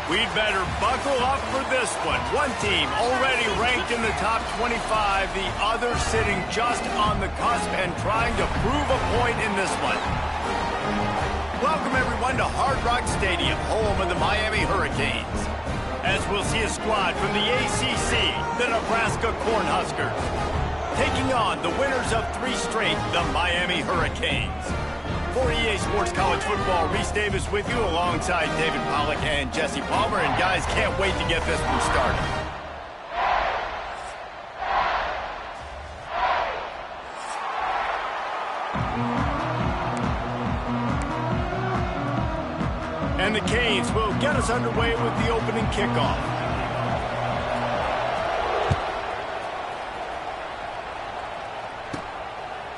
We'd better buckle up for this one. One team already ranked in the top 25, the other sitting just on the cusp and trying to prove a point in this one. Welcome, everyone, to Hard Rock Stadium, home of the Miami Hurricanes. As we'll see a squad from the ACC, the Nebraska Cornhuskers, taking on the winners of 3 straight, the Miami Hurricanes. For EA Sports College Football, Reese Davis with you alongside David Pollack and Jesse Palmer. And guys, can't wait to get this one started. And the Canes will get us underway with the opening kickoff.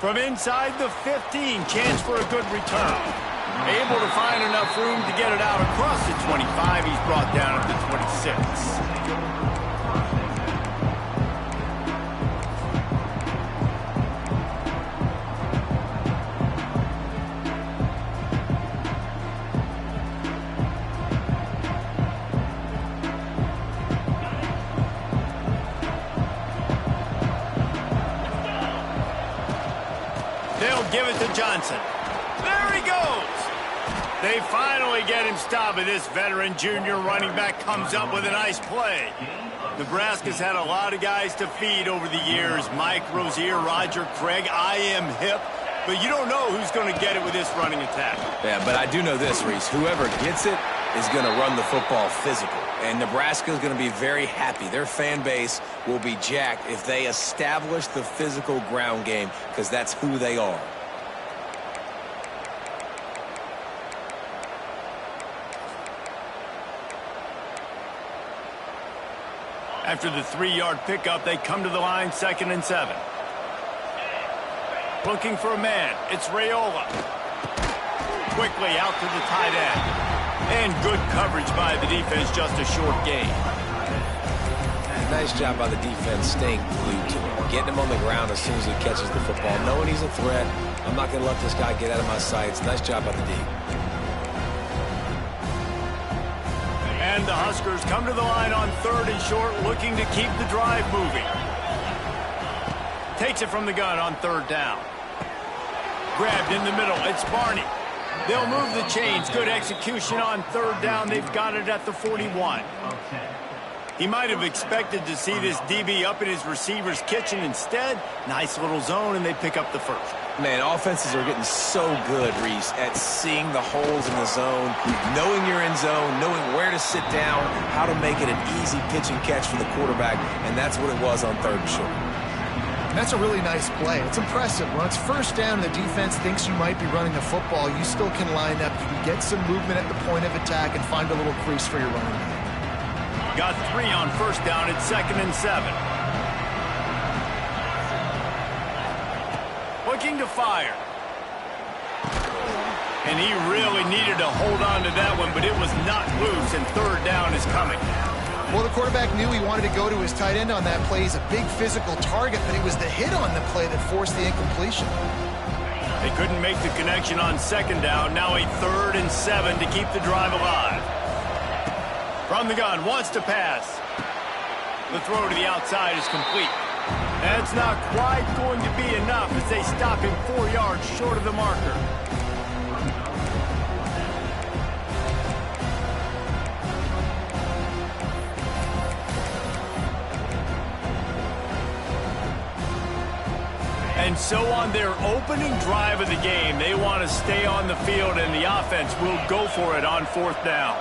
From inside the 15, chance for a good return. Able to find enough room to get it out across the 25. He's brought down at the 26. They'll give it to Johnson. There he goes. They finally get him stopped, and this veteran junior running back comes up with a nice play. Nebraska's had a lot of guys to feed over the years. Mike Rozier, Roger Craig, I am hip. But you don't know who's going to get it with this running attack. Yeah, but I do know this, Reese. Whoever gets it is going to run the football physical. And Nebraska is going to be very happy. Their fan base will be jacked if they establish the physical ground game, because that's who they are. After the 3-yard pickup, they come to the line, 2nd and 7. Looking for a man. It's Raiola. Quickly out to the tight end. And good coverage by the defense, just a short gain. Nice job by the defense staying glued to him. Getting him on the ground as soon as he catches the football. Knowing he's a threat. I'm not going to let this guy get out of my sights. Nice job by the D. And the Huskers come to the line on 3rd and short, looking to keep the drive moving. Takes it from the gun on 3rd down. Grabbed in the middle. It's Barney. They'll move the chains. Good execution on 3rd down. They've got it at the 41. He might have expected to see this DB up in his receiver's kitchen. Instead, nice little zone, and they pick up the first. Man, offenses are getting so good, Reese, at seeing the holes in the zone, knowing you're in zone, knowing where to sit down, how to make it an easy pitch and catch for the quarterback, and that's what it was on 3rd and short. That's a really nice play. It's impressive. When it's 1st down and the defense thinks you might be running the football, you still can line up. You can get some movement at the point of attack and find a little crease for your running back. Got 3 on 1st down at 2nd and 7. Looking to fire. And he really needed to hold on to that one, but it was not loose, and 3rd down is coming. Well, the quarterback knew he wanted to go to his tight end on that play. He's a big physical target, but it was the hit on the play that forced the incompletion. They couldn't make the connection on 2nd down. Now a 3rd and 7 to keep the drive alive. From the gun, wants to pass. The throw to the outside is complete. That's not quite going to be enough as they stop him 4 yards short of the marker. And so on their opening drive of the game, they want to stay on the field, and the offense will go for it on 4th down.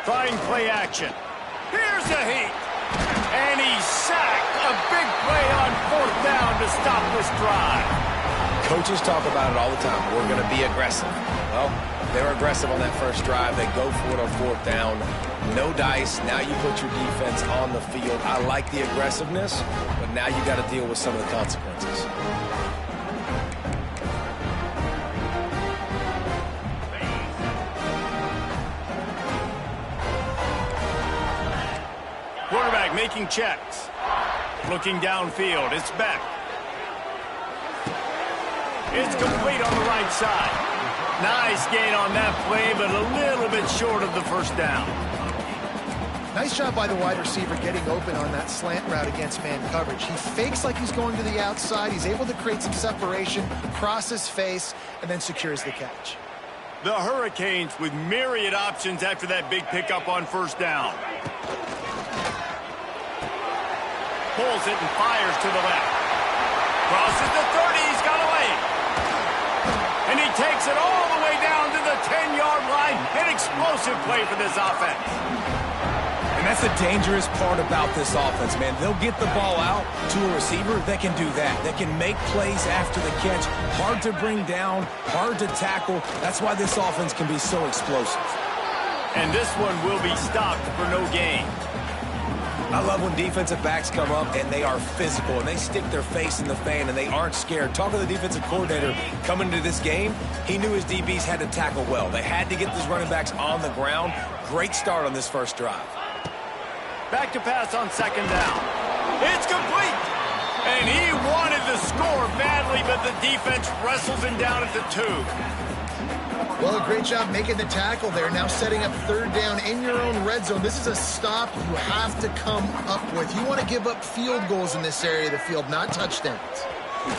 Trying play action. Here's a heat. And he's sacked. A big play on 4th down to stop this drive. Coaches talk about it all the time. We're going to be aggressive. Well, they were aggressive on that first drive. They go for it on 4th down. No dice. Now you put your defense on the field. I like the aggressiveness, but now you got to deal with some of the consequences. Quarterback making checks. Looking downfield. It's Beck. It's complete on the right side. Nice gain on that play, but a little bit short of the first down. Nice job by the wide receiver getting open on that slant route against man coverage. He fakes like he's going to the outside. He's able to create some separation, cross his face, and then secures the catch. The Hurricanes with myriad options after that big pickup on first down. Pulls it and fires to the left. Crosses the 30. He's got a lane. And he takes it all the way down to the 10-yard line. An explosive play for this offense. And that's the dangerous part about this offense, man. They'll get the ball out to a receiver that can do that. That can make plays after the catch. Hard to bring down, hard to tackle. That's why this offense can be so explosive. And this one will be stopped for no gain. I love when defensive backs come up and they are physical and they stick their face in the fan and they aren't scared. Talking to the defensive coordinator coming into this game, he knew his DBs had to tackle well. They had to get these running backs on the ground. Great start on this first drive. Back to pass on second down. It's complete. And he wanted the score badly, but the defense wrestles him down at the 2. Well, a great job making the tackle there. Now setting up third down in your own red zone. This is a stop you have to come up with. You want to give up field goals in this area of the field, not touchdowns. And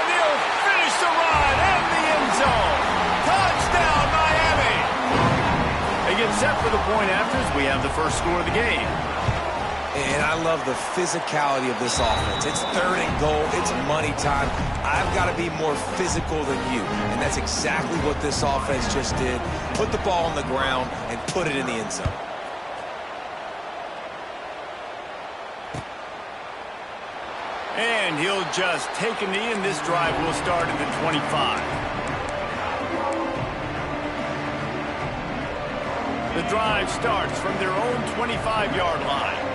he'll finish the run in the end zone. Touchdown, Miami. They get set for the point after as we have the first score of the game. And I love the physicality of this offense. It's third and goal. It's money time. I've got to be more physical than you. And that's exactly what this offense just did. Put the ball on the ground and put it in the end zone. And he'll just take a knee, and this drive will start at the 25. The drive starts from their own 25-yard line.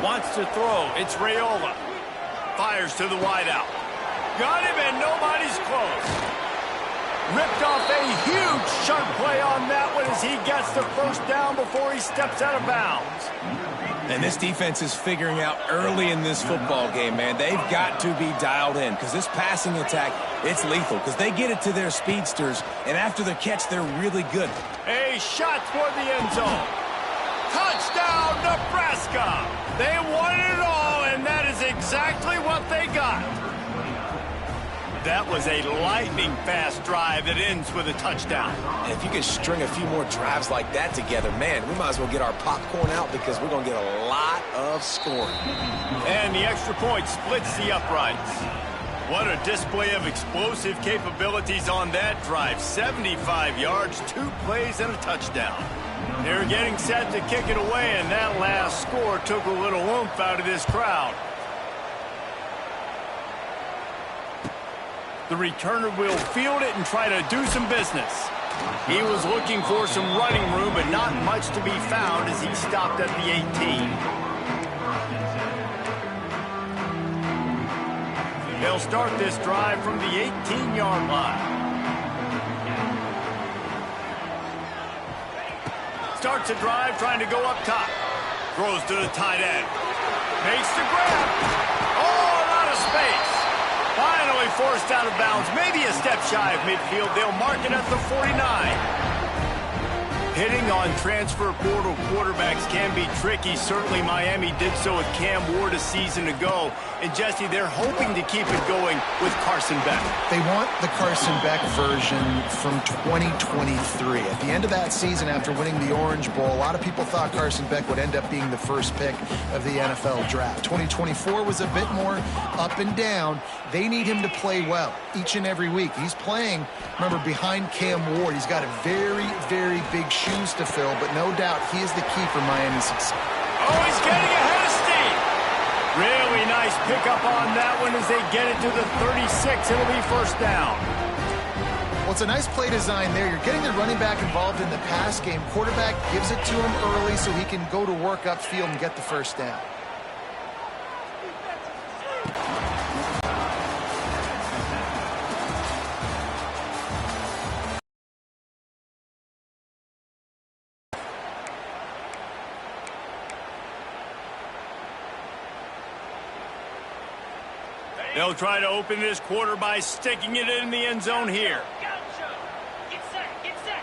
Wants to throw. It's Raiola. Fires to the wideout. Got him, and nobody's close. Ripped off a huge chunk play on that one as he gets the first down before he steps out of bounds. And this defense is figuring out early in this football game, man. They've got to be dialed in because this passing attack, it's lethal because they get it to their speedsters, and after the catch, they're really good. A shot toward the end zone. Touchdown, Nebraska! They wanted it all, and that is exactly what they got. That was a lightning-fast drive that ends with a touchdown. And if you can string a few more drives like that together, man, we might as well get our popcorn out because we're going to get a lot of scoring. And the extra point splits the uprights. What a display of explosive capabilities on that drive. 75 yards, 2 plays, and a touchdown. They're getting set to kick it away, and that last score took a little oomph out of this crowd. The returner will field it and try to do some business. He was looking for some running room, but not much to be found as he stopped at the 18. They'll start this drive from the 18-yard line. Starts a drive trying to go up top. Throws to the tight end. Makes the grab. Oh, a lot of space. Finally forced out of bounds. Maybe a step shy of midfield. They'll mark it at the 49. Hitting on transfer portal quarterbacks can be tricky. Certainly Miami did so with Cam Ward a season ago. And Jesse, they're hoping to keep it going with Carson Beck. They want the Carson Beck version from 2023. At the end of that season, after winning the Orange Bowl, a lot of people thought Carson Beck would end up being the first pick of the NFL draft. 2024 was a bit more up and down. They need him to play well each and every week. He's playing, remember, behind Cam Ward. He's got a very, very big shoes to fill, but no doubt he is the key for Miami's success. Oh, he's getting ahead of steam. Really nice pickup on that one as they get it to the 36. It'll be first down. Well, it's a nice play design there. You're getting the running back involved in the pass game. Quarterback gives it to him early so he can go to work upfield and get the first down. They'll try to open this quarter by sticking it in the end zone here. Gotcha. Get set. Get set.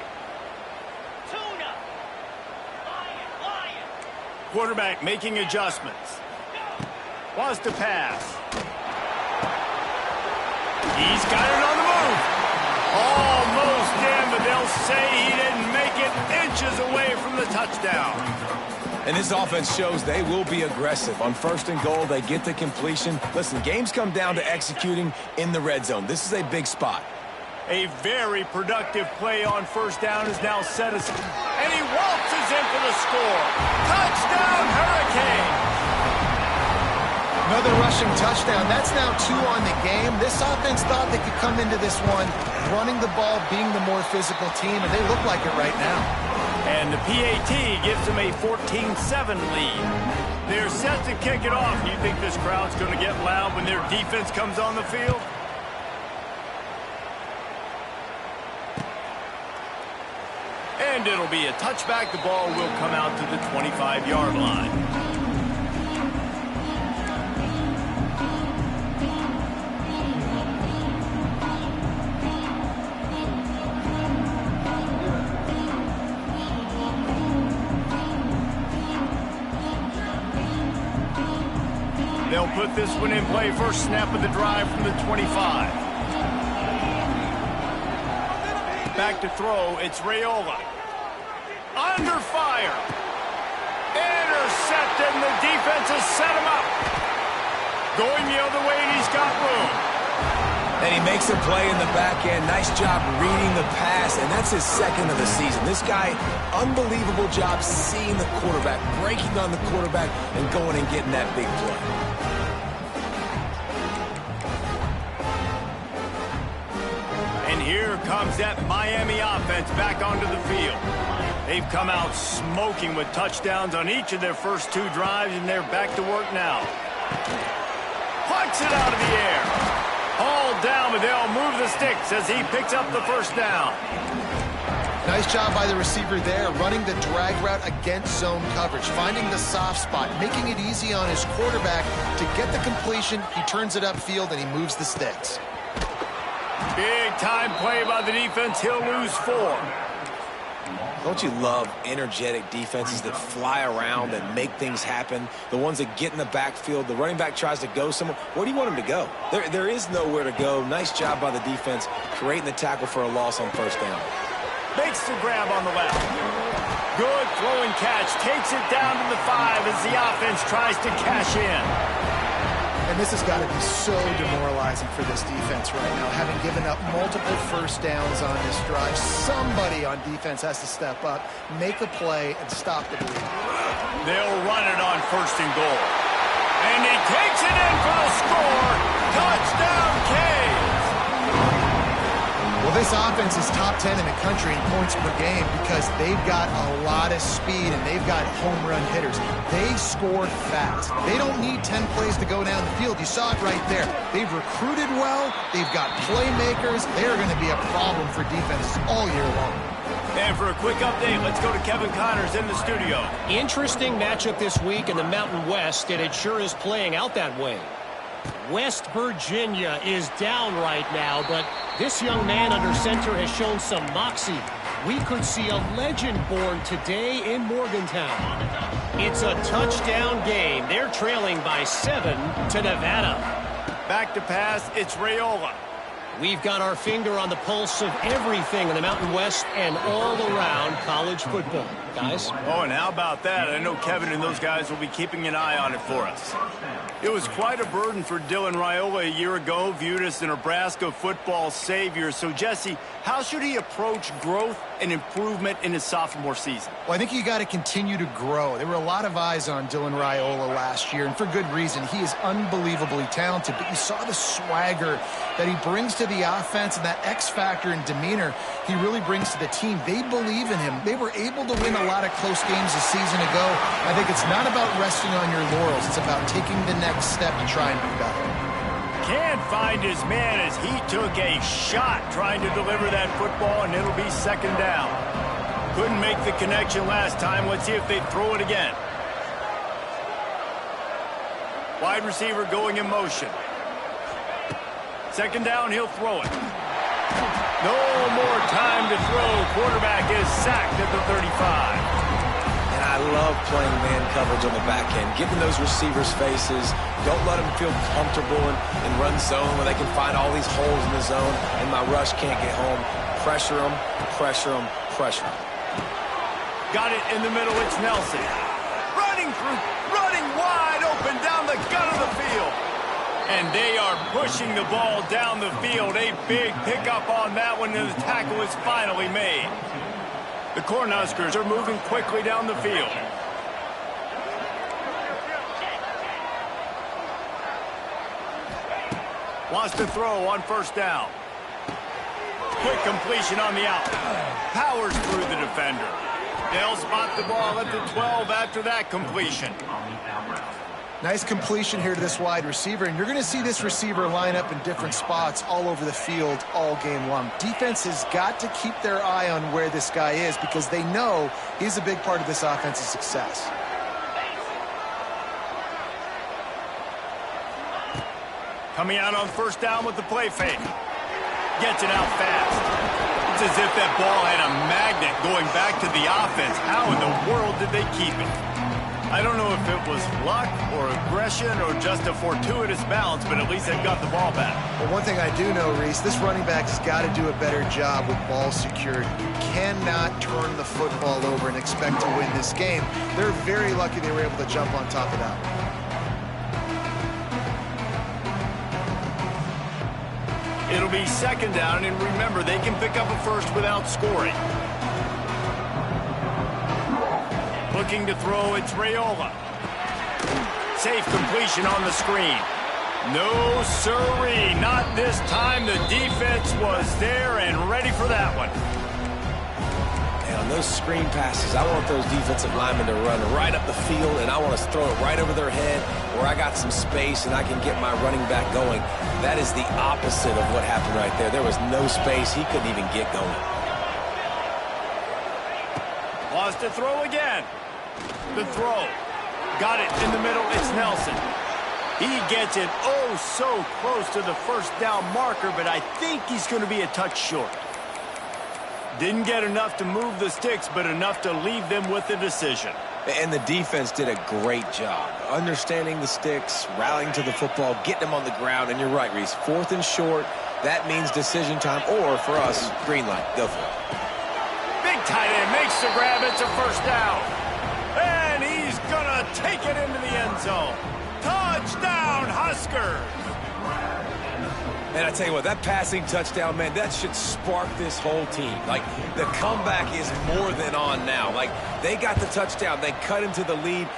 Tuna. Lion. Quarterback making adjustments. Wants to pass. He's got it on the move. Almost in, but they'll say he didn't make it, inches away from the touchdown. And this offense shows they will be aggressive. On 1st and goal, they get the completion. Listen, games come down to executing in the red zone. This is a big spot. A very productive play on 1st down is now set aside. And he waltzes in for the score. Touchdown, Hurricanes! Another rushing touchdown. That's now 2 on the game. This offense thought they could come into this one running the ball, being the more physical team, and they look like it right now. And the PAT gives them a 14-7 lead. They're set to kick it off. You think this crowd's going to get loud when their defense comes on the field? And it'll be a touchback. The ball will come out to the 25-yard line. They'll put this one in play. First snap of the drive from the 25. Back to throw. It's Raiola. Under fire. Intercepted, and the defense has set him up. Going the other way, and he's got room. And he makes a play in the back end. Nice job reading the pass, and that's his 2nd of the season. This guy, unbelievable job seeing the quarterback, breaking on the quarterback, and going and getting that big play. And here comes that Miami offense back onto the field. They've come out smoking with touchdowns on each of their first 2 drives, and they're back to work now. Punts it out of the air. Hauled down, but they'll move the sticks as he picks up the 1st down. Nice job by the receiver there, running the drag route against zone coverage, finding the soft spot, making it easy on his quarterback to get the completion. He turns it upfield, and he moves the sticks. Big-time play by the defense. He'll lose 4. Don't you love energetic defenses that fly around and make things happen? The ones that get in the backfield, the running back tries to go somewhere. Where do you want him to go? There is nowhere to go. Nice job by the defense, creating the tackle for a loss on 1st down. Makes the grab on the left. Good throwing catch. Takes it down to the 5 as the offense tries to cash in. And this has got to be so demoralizing for this defense right now, having given up multiple 1st downs on this drive. Somebody on defense has to step up, make a play, and stop the bleed. They'll run it on 1st and goal. And he takes it in for the score. Touchdown, Canes! Well, this offense is top 10 in the country in points per game because they've got a lot of speed and they've got home run hitters. They score fast. They don't need 10 plays to go down the field. You saw it right there. They've recruited well. They've got playmakers. They're going to be a problem for defenses all year long. And for a quick update, let's go to Kevin Connors in the studio. Interesting matchup this week in the Mountain West, and it sure is playing out that way. West Virginia is down right now, but this young man under center has shown some moxie. We could see a legend born today in Morgantown. It's a touchdown game. They're trailing by 7 to Nevada. Back to pass, it's Raiola. We've got our finger on the pulse of everything in the Mountain West and all around college football. Guys? Oh, and how about that? I know Kevin and those guys will be keeping an eye on it for us. It was quite a burden for Dylan Raiola a year ago, viewed as the Nebraska football savior. So, Jesse, how should he approach growth and improvement in his sophomore season? Well, I think you got to continue to grow. There were a lot of eyes on Dylan Raiola last year, and for good reason. He is unbelievably talented, but you saw the swagger that he brings to the offense and that X factor and demeanor he really brings to the team. They believe in him. They were able to win a lot of close games a season ago. I think it's not about resting on your laurels. It's about taking the next step to try and be better. Can't find his man as he took a shot trying to deliver that football, and it'll be 2nd down. Couldn't make the connection last time. Let's see if they throw it again. Wide receiver going in motion. Second down, he'll throw it. No more time to throw. Quarterback is sacked at the 35. And I love playing man coverage on the back end, getting those receivers' faces. Don't let them feel comfortable in run zone where they can find all these holes in the zone, and my rush can't get home. Pressure them, pressure them, pressure them. Got it in the middle. It's Nelson. Running through, running wide open down the gut of the field. And they are pushing the ball down the field. A big pickup on that one, and the tackle is finally made. The Cornhuskers are moving quickly down the field. Wants to throw on first down. Quick completion on the out. Powers through the defender. They'll spot the ball at the 12 after that completion. Nice completion here to this wide receiver, and you're going to see this receiver line up in different spots all over the field all game long. Defense has got to keep their eye on where this guy is because they know he's a big part of this offense's success. Coming out on first down with the play fake. Gets it out fast. It's as if that ball had a magnet going back to the offense. How in the world did they keep it? I don't know if it was luck or aggression or just a fortuitous bounce, but at least they've got the ball back. Well, one thing I do know, Reese, this running back has got to do a better job with ball security. You cannot turn the football over and expect to win this game. They're very lucky they were able to jump on top of that. It'll be second down, and remember, they can pick up a first without scoring. Looking to throw, it's Raiola. Safe completion on the screen. No sirree, not this time. The defense was there and ready for that one. And on those screen passes, I want those defensive linemen to run right up the field, and I want to throw it right over their head where I got some space and I can get my running back going. That is the opposite of what happened right there. There was no space. He couldn't even get going. Wants to throw again. The throw. Got it in the middle. It's Nelson. He gets it oh so close to the first down marker, but I think he's going to be a touch short. Didn't get enough to move the sticks, but enough to leave them with the decision. And the defense did a great job understanding the sticks, rallying to the football, getting them on the ground. And you're right, Reese. Fourth and short, that means decision time, or for us, green light. Go for it. Big tight end makes the grab. It's a first down. And he's going to take it into the end zone. Touchdown, Huskers. And I tell you what, that passing touchdown, man, that should spark this whole team. Like, the comeback is more than on now. Like, they got the touchdown. They cut into the lead.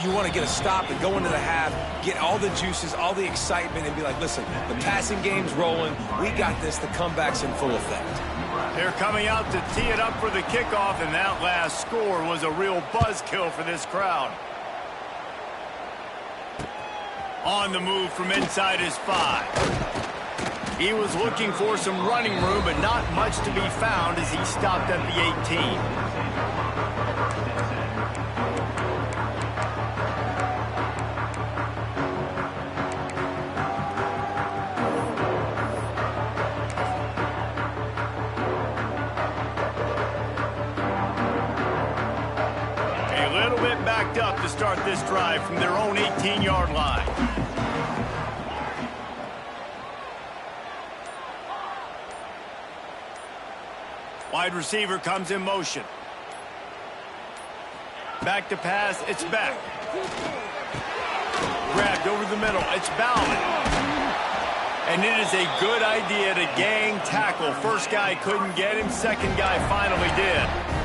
You want to get a stop and go into the half, get all the juices, all the excitement, and be like, listen, the passing game's rolling. We got this. The comeback's in full effect. They're coming out to tee it up for the kickoff, and that last score was a real buzzkill for this crowd. On the move from inside his 5. He was looking for some running room, but not much to be found as he stopped at the 18. Backed up to start this drive from their own 18-yard line. Wide receiver comes in motion. Back to pass, it's back. Grabbed over the middle, it's Bowman. And it is a good idea to gang tackle. First guy couldn't get him, second guy finally did.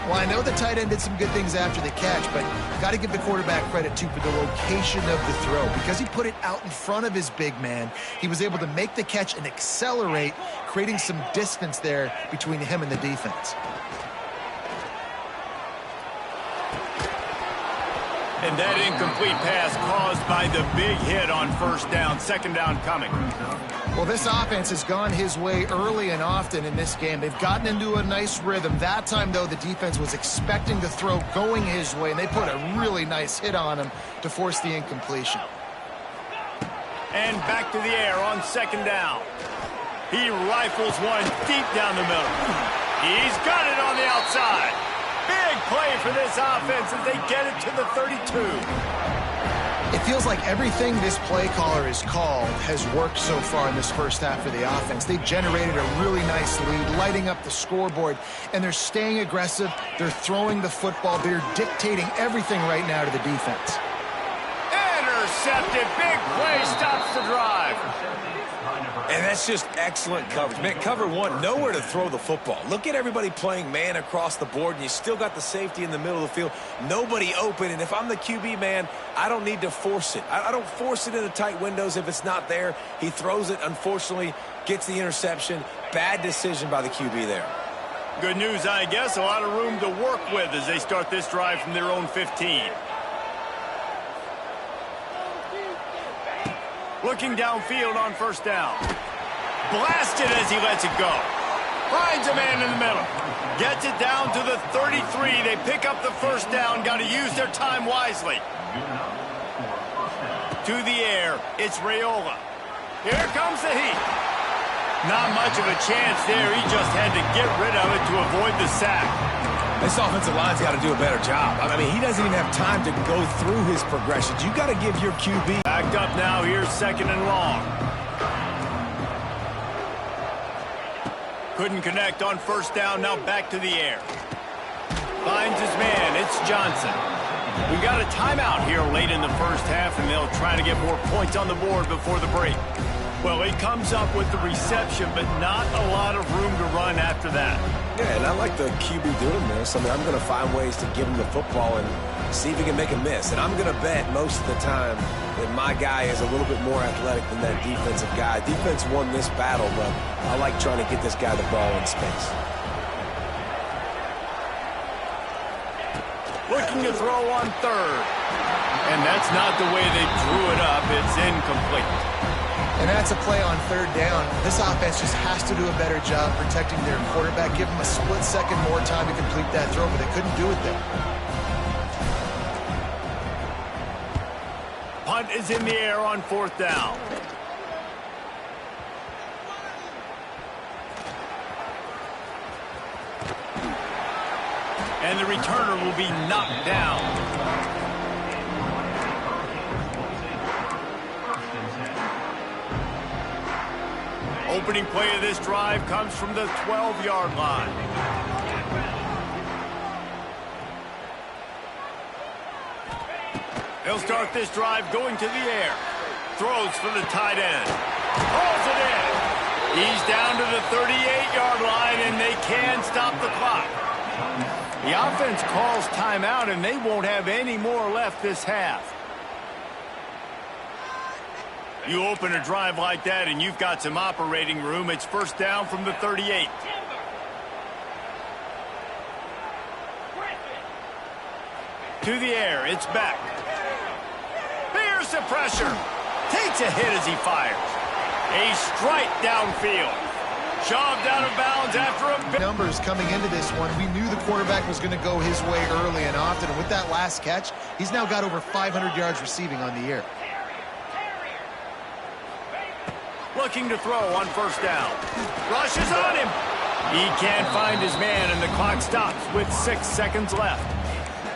Well, I know the tight end did some good things after the catch, but got to give the quarterback credit, too, for the location of the throw. Because he put it out in front of his big man, he was able to make the catch and accelerate, creating some distance there between him and the defense. And that incomplete pass caused by the big hit on first down. Second down coming. Well, this offense has gone his way early and often in this game. They've gotten into a nice rhythm. That time, though, the defense was expecting the throw going his way, and they put a really nice hit on him to force the incompletion. And back to the air on second down. He rifles one deep down the middle. He's got it on the outside. Big play for this offense as they get it to the 32. It feels like everything this play caller has called has worked so far in this first half of the offense. They've generated a really nice lead, lighting up the scoreboard, and they're staying aggressive. They're throwing the football. They're dictating everything right now to the defense. Intercepted. Big play stops the drive. And that's just excellent coverage. Man, cover one, nowhere to throw the football. Look at everybody playing man across the board, and you still got the safety in the middle of the field. Nobody open, and if I'm the QB, man, I don't need to force it. I don't force it in the tight windows if it's not there. He throws it, unfortunately, gets the interception. Bad decision by the QB there. Good news, I guess. A lot of room to work with as they start this drive from their own 15. Looking downfield on first down. Blasted as he lets it go. Finds a man in the middle. Gets it down to the 33. They pick up the first down. Got to use their time wisely. To the air, it's Raiola. Here comes the heat. Not much of a chance there. He just had to get rid of it to avoid the sack. This offensive line's got to do a better job. I mean, he doesn't even have time to go through his progressions. You got to give your QB. Backed up now. Here's second and long. Couldn't connect on first down. Now back to the air. Finds his man. It's Johnson. We got a timeout here late in the first half, and they'll try to get more points on the board before the break. Well, he comes up with the reception, but not a lot of room to run after that. Yeah, and I like the QB doing this. I mean, I'm going to find ways to give him the football and see if he can make a miss. And I'm going to bet most of the time that my guy is a little bit more athletic than that defensive guy. Defense won this battle, but I like trying to get this guy the ball in space. Looking to throw on third. And that's not the way they drew it up. It's incomplete. And that's a play on third down. This offense just has to do a better job protecting their quarterback. Give them a split second more time to complete that throw, but they couldn't do it there. Punt is in the air on fourth down. And the returner will be knocked down. Opening play of this drive comes from the 12-yard line. They'll start this drive going to the air. Throws for the tight end. Calls it in. He's down to the 38-yard line, and they can stop the clock. The offense calls timeout, and they won't have any more left this half. You open a drive like that, and you've got some operating room. It's first down from the 38. To the air, it's back. Here's the pressure. Takes a hit as he fires. A strike downfield. Shoved out of bounds after a big numbers coming into this one. We knew the quarterback was going to go his way early and often. And with that last catch, he's now got over 500 yards receiving on the year. Looking to throw on first down. Rushes on him. He can't find his man, and the clock stops with 6 seconds left.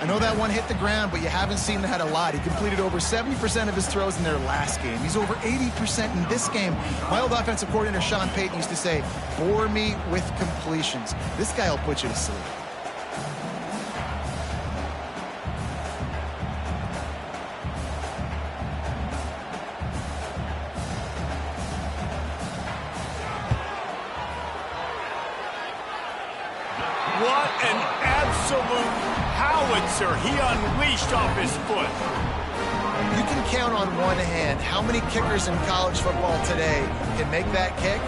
I know that one hit the ground, but you haven't seen that a lot. He completed over 70% of his throws in their last game. He's over 80% in this game. My old offensive coordinator, Sean Payton, used to say, bore me with completions. This guy will put you to sleep. What an absolute howitzer he unleashed off his foot. You can count on one hand how many kickers in college football today can make that kick.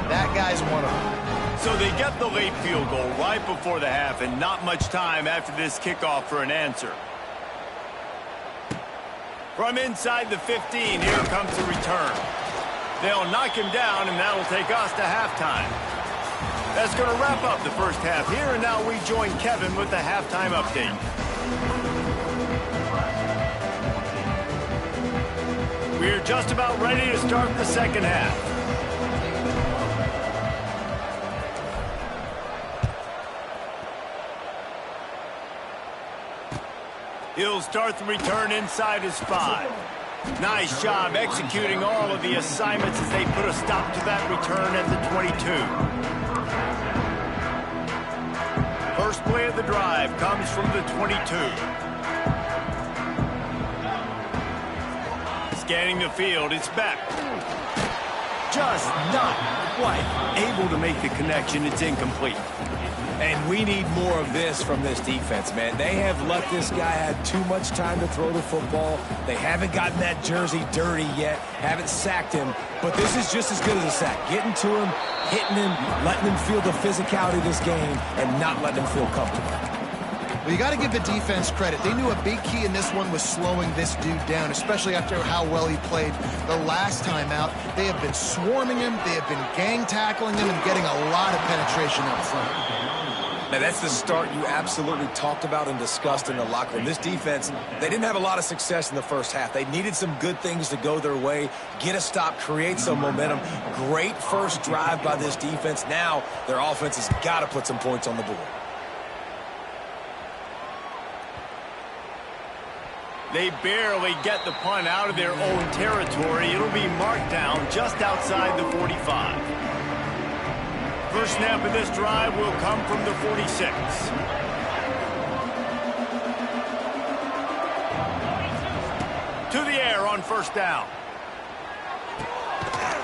That guy's one of them. So they get the late field goal right before the half, and not much time after this kickoff for an answer. From inside the 15, here comes the return. They'll knock him down, and that'll take us to halftime. That's going to wrap up the first half here, and now we join Kevin with the halftime update. We're just about ready to start the second half. He'll start the return inside his 5. Nice job executing all of the assignments as they put a stop to that return at the 22. First play of the drive comes from the 22. Scanning the field, it's back. Just not quite able to make the connection. It's incomplete. And we need more of this from this defense, man. They have let this guy have too much time to throw the football. They haven't gotten that jersey dirty yet, haven't sacked him, but this is just as good as a sack. Getting to him, hitting him, letting him feel the physicality of this game, and not letting him feel comfortable. Well, you got to give the defense credit. They knew a big key in this one was slowing this dude down, especially after how well he played the last time out. They have been swarming him, they have been gang tackling him, and getting a lot of penetration up front. Now, that's the start you absolutely talked about and discussed in the locker room. This defense, they didn't have a lot of success in the first half. They needed some good things to go their way, get a stop, create some momentum. Great first drive by this defense. Now, their offense has got to put some points on the board. They barely get the punt out of their own territory. It'll be marked down just outside the 45. First snap of this drive will come from the 46. To the air on first down.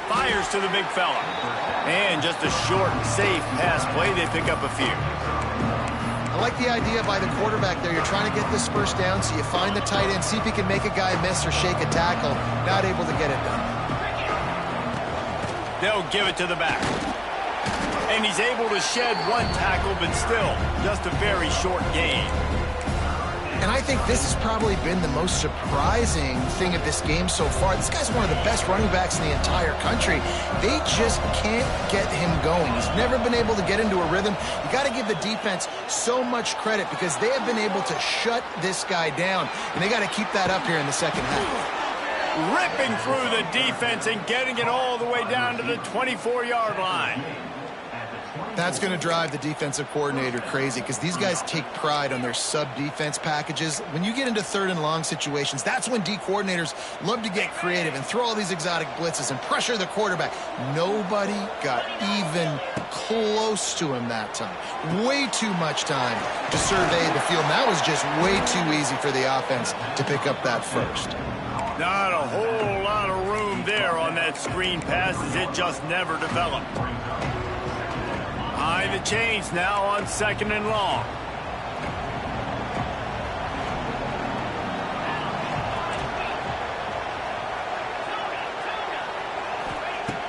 Fires to the big fella. And just a short, safe pass play. They pick up a few. I like the idea by the quarterback there. You're trying to get this first down, so you find the tight end, see if he can make a guy miss or shake a tackle. Not able to get it done. They'll give it to the back. And he's able to shed one tackle, but still, just a very short gain. And I think this has probably been the most surprising thing of this game so far. This guy's one of the best running backs in the entire country. They just can't get him going. He's never been able to get into a rhythm. You got to give the defense so much credit because they have been able to shut this guy down, and they got to keep that up here in the second half. Ripping through the defense and getting it all the way down to the 24-yard line. That's going to drive the defensive coordinator crazy because these guys take pride on their sub-defense packages. When you get into third and long situations, that's when D coordinators love to get creative and throw all these exotic blitzes and pressure the quarterback. Nobody got even close to him that time. Way too much time to survey the field. That was just way too easy for the offense to pick up that first. Not a whole lot of room there on that screen pass as it just never developed. High the chains now on second and long.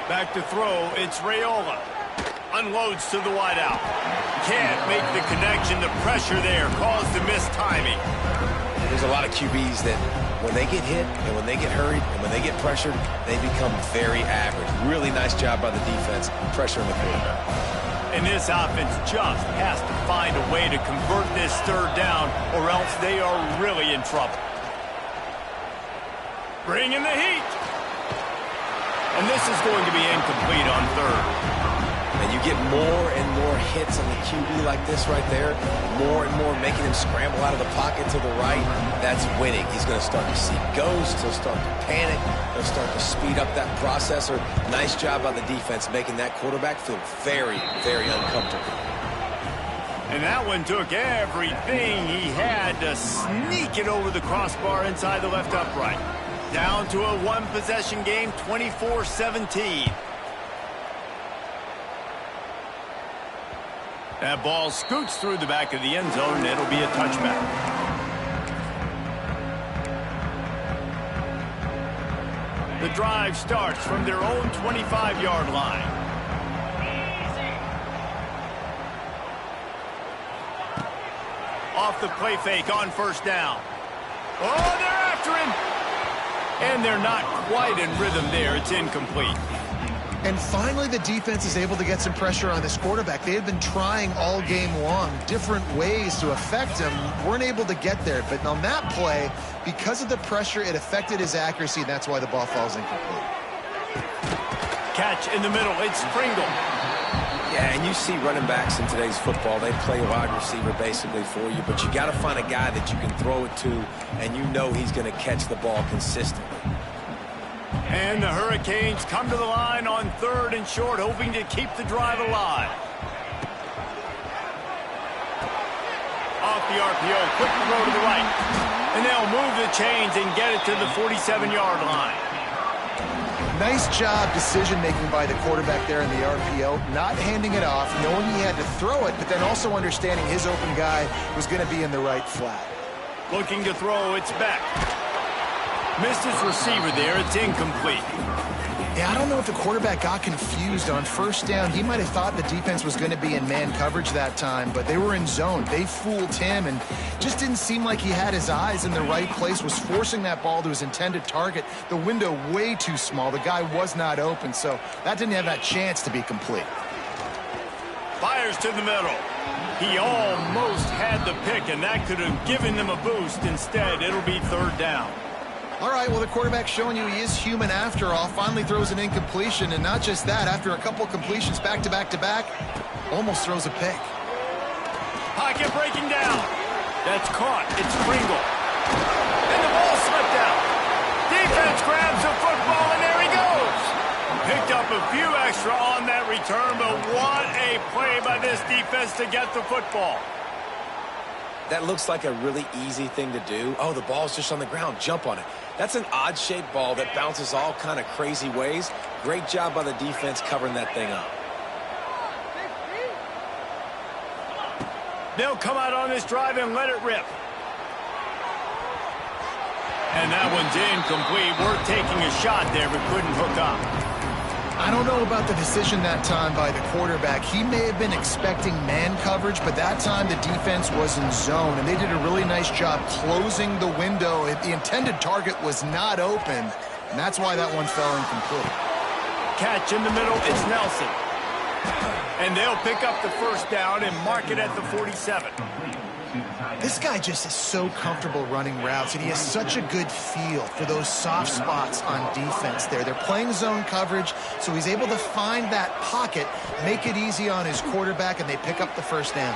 Back to throw, it's Raiola. Unloads to the wideout. Can't make the connection. The pressure there caused the missed timing. There's a lot of QBs that when they get hit and when they get hurried and when they get pressured, they become very average. Really nice job by the defense pressuring the quarterback. And this offense just has to find a way to convert this third down or else they are really in trouble. Bringing the heat. And this is going to be incomplete on third. And you get more and more hits on the QB like this right there, more and more making him scramble out of the pocket to the right. That's winning. He's going to start to see ghosts. He'll start to panic. He'll start to speed up that processor. Nice job by the defense making that quarterback feel very, very uncomfortable. And that one took everything he had to sneak it over the crossbar inside the left upright. Down to a one-possession game, 24-17. That ball scoots through the back of the end zone, and it'll be a touchback. The drive starts from their own 25-yard line. Off the play fake on first down. Oh, they're after him. And they're not quite in rhythm there. It's incomplete. And finally, the defense is able to get some pressure on this quarterback. They had been trying all game long, different ways to affect him, weren't able to get there. But on that play, because of the pressure, it affected his accuracy, and that's why the ball falls incomplete. Catch in the middle. It's Pringle. Yeah, and you see running backs in today's football, they play wide receiver basically for you, but you got to find a guy that you can throw it to, and you know he's going to catch the ball consistently. And the Hurricanes come to the line on 3rd and short, hoping to keep the drive alive. Off the RPO, quick throw to the right. And they'll move the chains and get it to the 47-yard line. Nice job decision-making by the quarterback there in the RPO, not handing it off, knowing he had to throw it, but then also understanding his open guy was going to be in the right flat. Looking to throw, it's back. Missed his receiver there, it's incomplete. Yeah, I don't know if the quarterback got confused on 1st down. He might have thought the defense was going to be in man coverage that time, but they were in zone. They fooled him and just didn't seem like he had his eyes in the right place, was forcing that ball to his intended target. The window way too small. The guy was not open, so that didn't have that chance to be complete. Fires to the middle. He almost had the pick, and that could have given them a boost. Instead, it'll be 3rd down. All right, well, the quarterback's showing you he is human after all. Finally throws an incompletion, and not just that, after a couple completions back-to-back-to-back, almost throws a pick. Pocket breaking down. That's caught. It's Pringle. And the ball slipped out. Defense grabs the football, and there he goes. Picked up a few extra on that return, but what a play by this defense to get the football. That looks like a really easy thing to do. Oh, the ball's just on the ground. Jump on it. That's an odd-shaped ball that bounces all kind of crazy ways. Great job by the defense covering that thing up. They'll come out on this drive and let it rip. And that one's incomplete. We're taking a shot there, but couldn't hook up. I don't know about the decision that time by the quarterback. He may have been expecting man coverage, but that time the defense was in zone, and they did a really nice job closing the window. The intended target was not open, and that's why that one fell incomplete. Catch in the middle, it's Nelson. And they'll pick up the 1st down and mark it at the 47. This guy just is so comfortable running routes, and he has such a good feel for those soft spots on defense there. They're playing zone coverage, so he's able to find that pocket, make it easy on his quarterback, and they pick up the 1st down.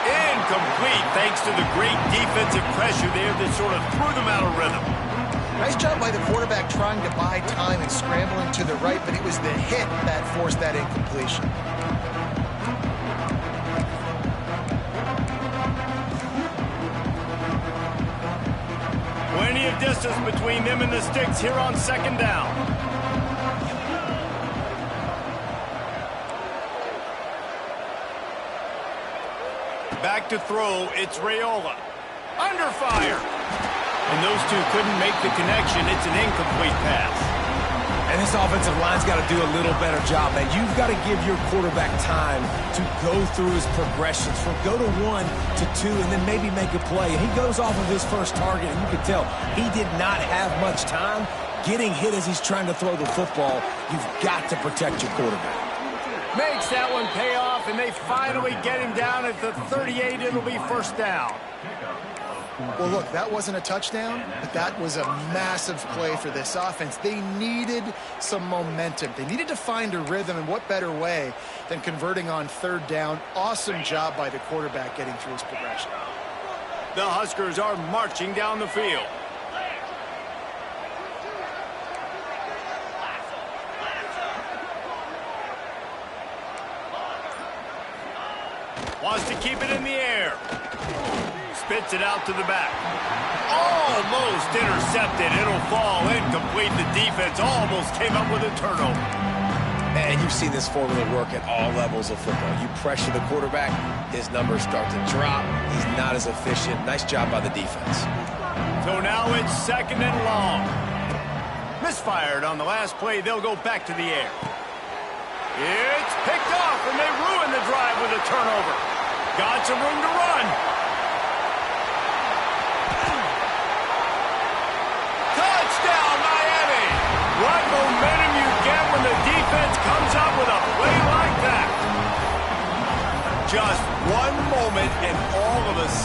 Incomplete, thanks to the great defensive pressure there that sort of threw them out of rhythm. Nice job by the quarterback trying to buy time and scrambling to the right, but it was the hit that forced that incompletion. Plenty of distance between them and the sticks here on 2nd down. Back to throw, it's Raiola. Under fire. And those two couldn't make the connection. It's an incomplete pass. And this offensive line's got to do a little better job, man. You've got to give your quarterback time to go through his progressions from go to 1 to 2 and then maybe make a play. And he goes off of his first target, and you can tell he did not have much time getting hit as he's trying to throw the football. You've got to protect your quarterback. Makes that one pay off, and they finally get him down at the 38. It'll be 1st down. Well, look, that wasn't a touchdown, but that was a massive play for this offense. They needed some momentum. They needed to find a rhythm, and what better way than converting on 3rd down. Awesome job by the quarterback getting through his progression. The Huskers are marching down the field. Wants to keep it in the air. Spits it out to the back. Almost intercepted. It'll fall incomplete. The defense almost came up with a turnover. And you've seen this formula work at all levels of football. You pressure the quarterback, his numbers start to drop. He's not as efficient. Nice job by the defense. So now it's 2nd and long. Misfired on the last play. They'll go back to the air. It's picked off, and they ruin the drive with a turnover. Got some room to run. Touchdown, Miami! What momentum you get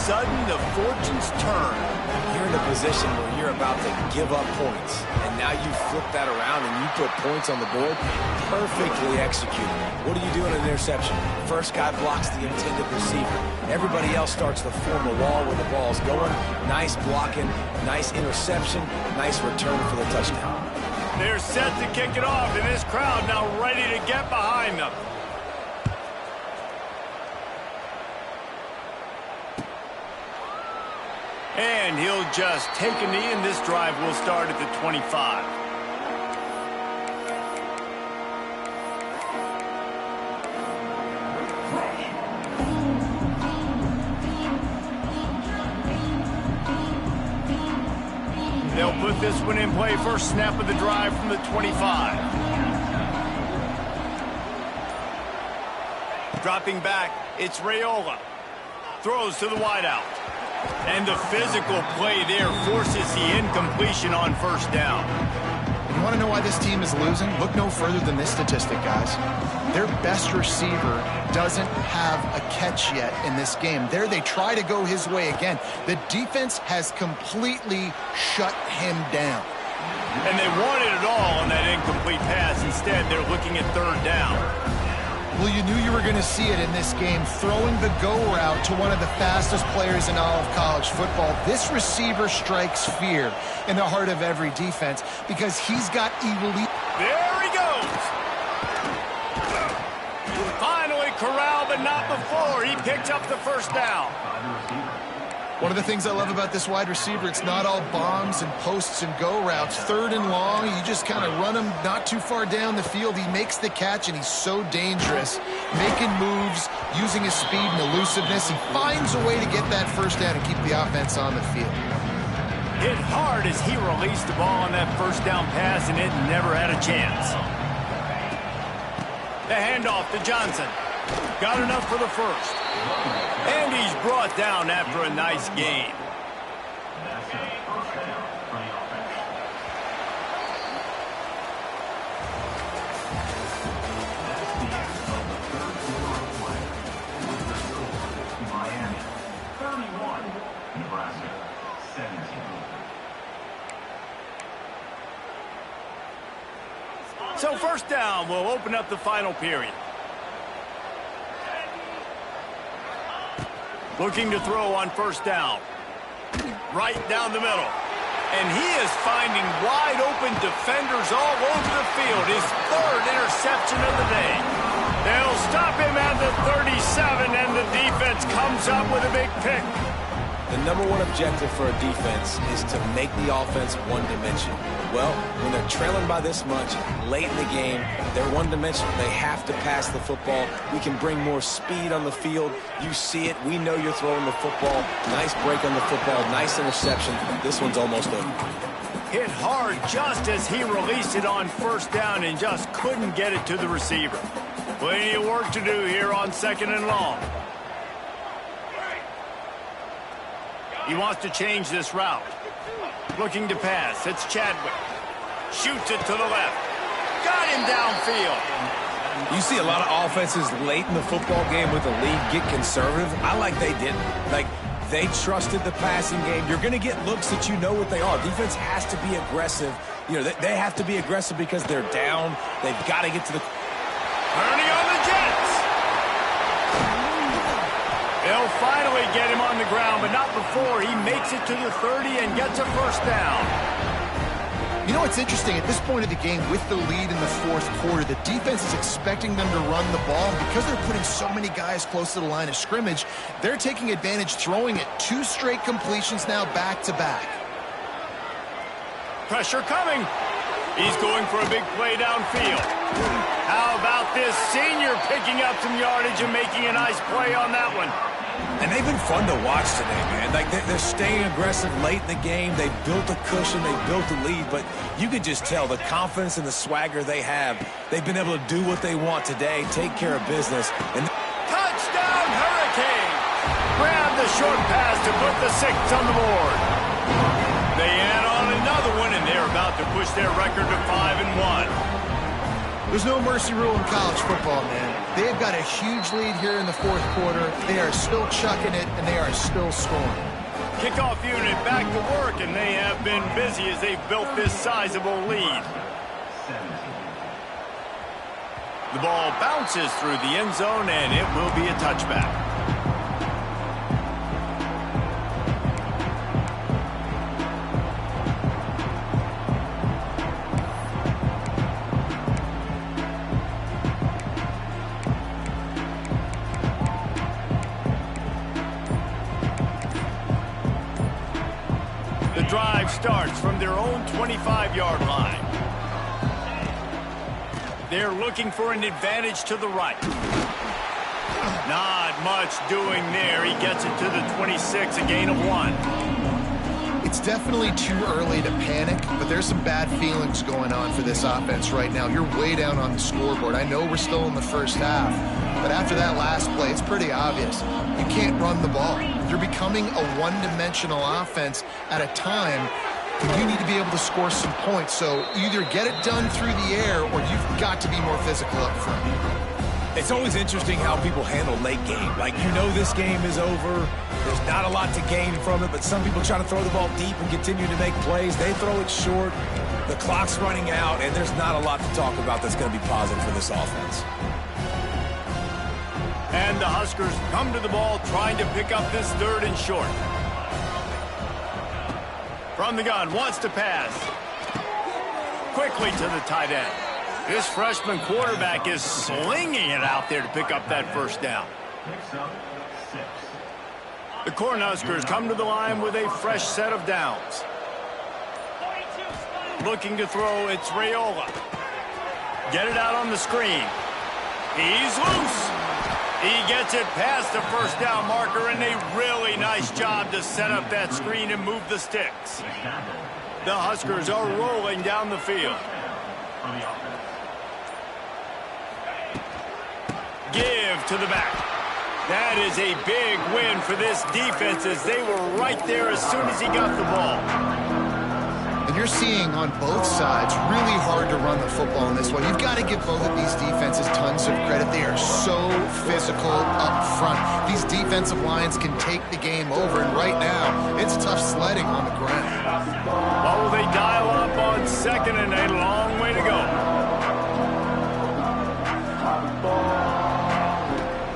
sudden, the fortunes turn. You're in a position where you're about to give up points, and now you flip that around and you put points on the board. Perfectly executed. What do you do in an interception? First guy blocks the intended receiver. Everybody else starts to form a wall where the ball's going. Nice blocking, nice interception, nice return for the touchdown. They're set to kick it off, and this crowd now ready to get behind them. And he'll just take a knee, and this drive will start at the 25. They'll put this one in play. First snap of the drive from the 25. Dropping back, it's Raiola. Throws to the wideout. And the physical play there forces the incompletion on first down. You want to know why this team is losing? Look no further than this statistic, guys. Their best receiver doesn't have a catch yet in this game. There they try to go his way again. The defense has completely shut him down. And they wanted it all on that incomplete pass. Instead, they're looking at third down. Well, you knew you were going to see it in this game, throwing the go route to one of the fastest players in all of college football. This receiver strikes fear in the heart of every defense because he's got elite. There he goes. Finally corralled, but not before. He picked up the first down. One of the things I love about this wide receiver, it's not all bombs and posts and go routes. Third and long, you just kind of run him not too far down the field. He makes the catch, and he's so dangerous. Making moves, using his speed and elusiveness. He finds a way to get that first down and keep the offense on the field. Hit hard as he released the ball on that first down pass, and it never had a chance. The handoff to Johnson. Got enough for the first. And he's brought down after a nice gain. Miami, 31, Nebraska, 17. So first down will open up the final period. Looking to throw on first down. Right down the middle. And he is finding wide open defenders all over the field. His third interception of the day. They'll stop him at the 37, and the defense comes up with a big pick. The number one objective for a defense is to make the offense one-dimensional. Well, when they're trailing by this much, late in the game, they're one-dimensional. They have to pass the football. We can bring more speed on the field. You see it. We know you're throwing the football. Nice break on the football. Nice interception. This one's almost over. Hit hard just as he released it on first down and just couldn't get it to the receiver. Plenty of work to do here on second and long. He wants to change this route. Looking to pass. It's Chadwick. Shoots it to the left. Got him downfield. You see a lot of offenses late in the football game with the lead get conservative. I like they didn't. Like, they trusted the passing game. You're going to get looks that you know what they are. Defense has to be aggressive. You know, they have to be aggressive because they're down. They've got to get to the... Turning on the Jets. They'll finally get him on the ground, but not before he makes it to the 30 and gets a first down. You know what's interesting? At this point of the game, with the lead in the fourth quarter, the defense is expecting them to run the ball. And because they're putting so many guys close to the line of scrimmage, they're taking advantage, throwing it 2 straight completions now back-to-back. Pressure coming. He's going for a big play downfield. How about this senior picking up some yardage and making a nice play on that one? And they've been fun to watch today, man. Like, they're staying aggressive late in the game. They've built a cushion. They've built a lead. But you can just tell the confidence and the swagger they have. They've been able to do what they want today, take care of business. And touchdown, Hurricane! Grab the short pass to put the 6 on the board. They add on another one, and they're about to push their record to 5-1. There's no mercy rule in college football, man. They've got a huge lead here in the fourth quarter. They are still chucking it, and they are still scoring. Kickoff unit back to work, and they have been busy as they've built this sizable lead. The ball bounces through the end zone, and it will be a touchback. The drive starts from their own 25-yard line. They're looking for an advantage to the right. Not much doing there. He gets it to the 26, a gain of 1. It's definitely too early to panic, but there's some bad feelings going on for this offense right now. You're way down on the scoreboard. I know we're still in the first half, but after that last play, it's pretty obvious. You can't run the ball. You're becoming a one-dimensional offense at a time. You need to be able to score some points, so either get it done through the air or you've got to be more physical up front. It's always interesting how people handle late game. Like, you know this game is over. There's not a lot to gain from it, but some people try to throw the ball deep and continue to make plays. They throw it short. The clock's running out, and there's not a lot to talk about that's going to be positive for this offense. And the Huskers come to the ball trying to pick up this 3rd and short. From the gun, wants to pass. Quickly to the tight end. This freshman quarterback is slinging it out there to pick up that first down. The Cornhuskers come to the line with a fresh set of downs. Looking to throw, it's Raiola. Get it out on the screen. He's loose. He gets it past the first down marker, and a really nice job to set up that screen and move the sticks. The Huskers are rolling down the field. Give to the back. That is a big win for this defense as they were right there as soon as he got the ball. And you're seeing on both sides really hard to run the football in this one. You've got to give both of these defenses tons of credit. They are so physical up front. These defensive lines can take the game over, and right now it's tough sledding on the ground. Oh, they dial up on 2nd and a long way to go.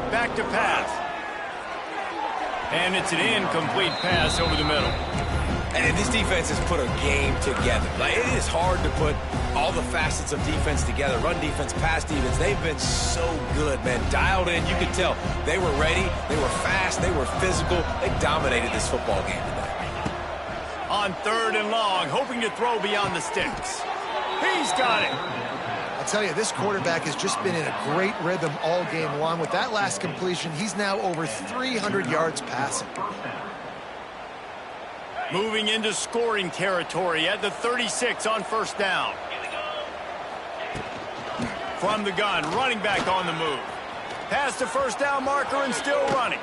Back to pass. And it's an incomplete pass over the middle. And this defense has put a game together. Like, it is hard to put all the facets of defense together. Run defense, pass defense. They've been so good, man. Dialed in. You could tell they were ready. They were fast. They were physical. They dominated this football game today. On 3rd and long, hoping to throw beyond the sticks. He's got it. I'll tell you, this quarterback has just been in a great rhythm all game long. With that last completion, he's now over 300 yards passing. Moving into scoring territory at the 36 on 1st down. From the gun, running back on the move. Past the 1st down marker and still running.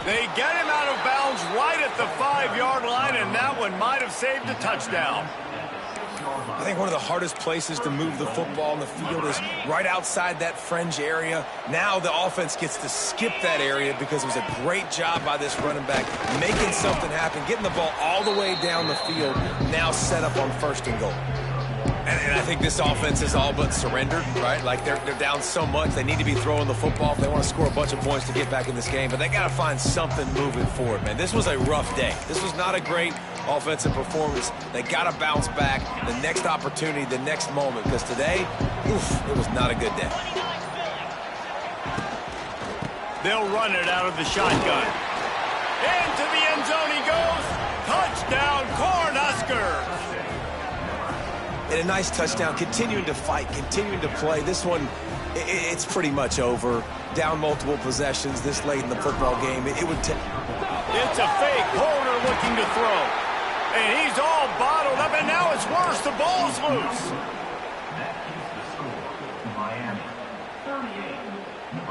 They get him out of bounds right at the 5-yard line, and that one might have saved a touchdown. I think one of the hardest places to move the football in the field is right outside that fringe area. Now the offense gets to skip that area because it was a great job by this running back making something happen, getting the ball all the way down the field, now set up on 1st and goal. And I think this offense is all but surrendered, right? Like, they're down so much. They need to be throwing the football if they want to score a bunch of points to get back in this game. But they got to find something moving forward, man. This was a rough day. This was not a great offensive performance. They got to bounce back the next opportunity, the next moment. Because today, oof, it was not a good day. They'll run it out of the shotgun. Into the end zone he goes. Touchdown, Cornhuskers. And a nice touchdown, continuing to fight, continuing to play. This one, it's pretty much over. Down multiple possessions this late in the football game. It would take. It's a fake. Holder looking to throw. And he's all bottled up, and now it's worse. The ball's loose.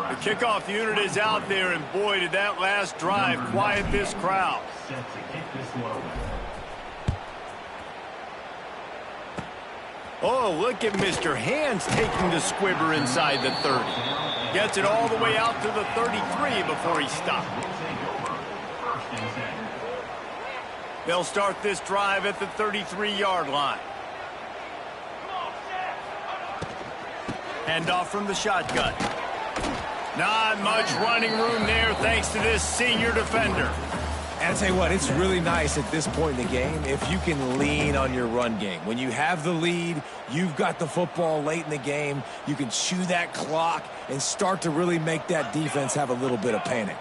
The kickoff unit is out there, and boy, did that last drive quiet this crowd. Oh, look at Mr. Hands taking the squibber inside the 30. Gets it all the way out to the 33 before he stopped. They'll start this drive at the 33-yard line. Hand off from the shotgun. Not much running room there thanks to this senior defender. And I tell you what, it's really nice at this point in the game if you can lean on your run game. When you have the lead, you've got the football late in the game, you can chew that clock and start to really make that defense have a little bit of panic.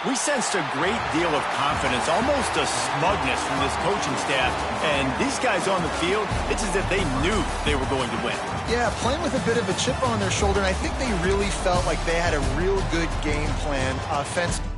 We sensed a great deal of confidence, almost a smugness from this coaching staff. And these guys on the field, it's as if they knew they were going to win. Yeah, playing with a bit of a chip on their shoulder, and I think they really felt like they had a real good game plan offensively.